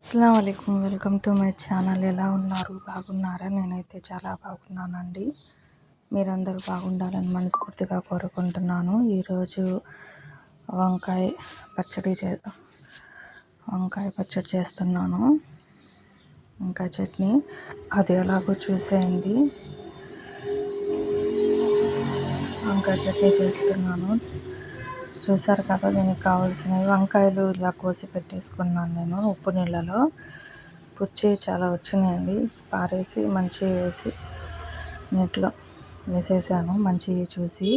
అస్సలాము అలైకుం, welcome to my channel. ఎలా ఉన్నారు? బాగున్నారా? నేనైతే చాలా బాగున్నానండి. మీరందరూ బాగుండాలని మనస్ఫూర్తిగా కోరుకుంటున్నాను. ఈరోజు వంకాయ పచ్చడి చేస్తున్నాను. వంకాయ చట్నీ, అది ఎలాగో చూసేయండి. వంకాయ చట్నీ చేస్తున్నాను, చూసారు కదా. దీనికి కావాల్సినవి వంకాయలు ఇలా కోసి పెట్టేసుకున్నాను నేను. ఉప్పు నీళ్ళలో పుచ్చి చాలా వచ్చినాయండి, పారేసి మంచిగా వేసి నీటిలో వేసేసాను మంచిగా చూసి.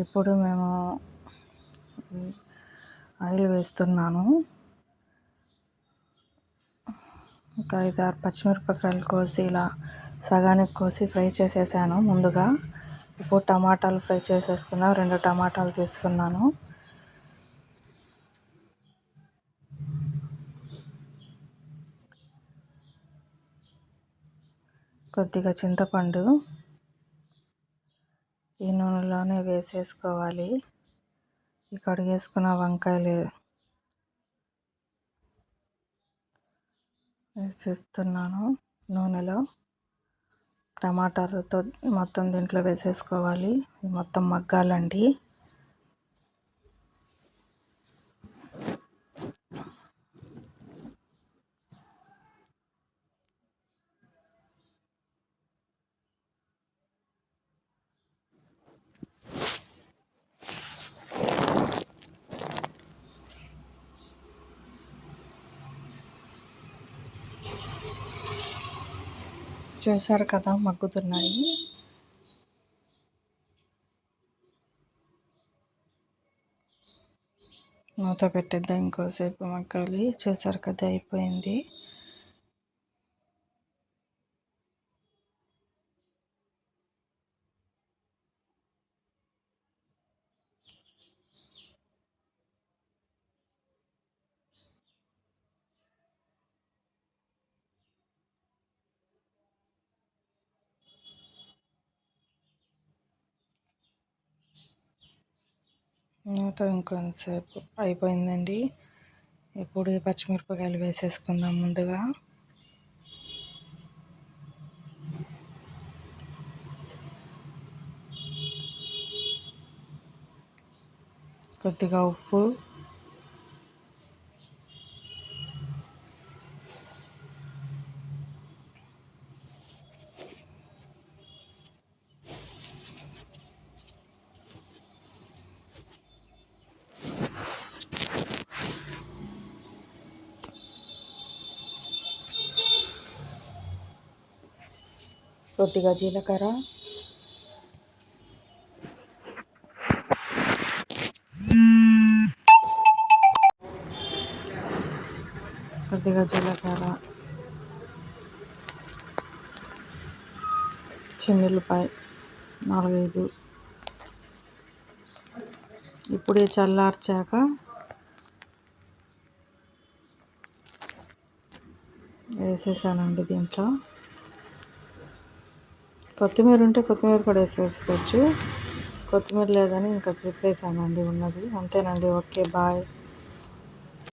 ఇప్పుడు మేము ఆయిల్ వేస్తున్నాను. ఒక 5-6 పచ్చిమిరపకాయలు కోసి ఇలా సగానికి కోసి ఫ్రై చేసేసాను ముందుగా. ఇప్పుడు టమాటాలు ఫ్రై చేసేసుకున్నాను. 2 టమాటాలు తీసుకున్నాను. కొద్దిగా చింతపండు ఈ నూనెలోనే వేసేసుకోవాలి. ఈ కడిగేసుకున్న వంకాయలు వేసేస్తున్నాను నూనెలో. టమాటాలతో మొత్తం దీంట్లో వేసేసుకోవాలి. మొత్తం మగ్గాలండి. చూసారు కదా, మగ్గుతున్నాయి. మూత పెట్టేద్దాం, ఇంకోసేపు మగ్గాలి. చూసారు కదా, అయిపోయింది. మూత ఇంకొంతసేపు అయిపోయిందండి. ఇప్పుడు ఈ పచ్చిమిరపకాయలు వేసేసుకుందాం ముందుగా. కొద్దిగా ఉప్పు, కొద్దిగా జీలకర్ర, చిన్నుల్లిపాయ 4-5. ఇప్పుడు చల్లార్చాక వేసేసానండి దీంట్లో. కొత్తిమీర ఉంటే కొత్తిమీర కూడా వేసేసుకోవచ్చు. కొత్తిమీర లేదని ఇంకా తిప్పేసానండి ఉన్నది. అంతేనండి. Okay, bye.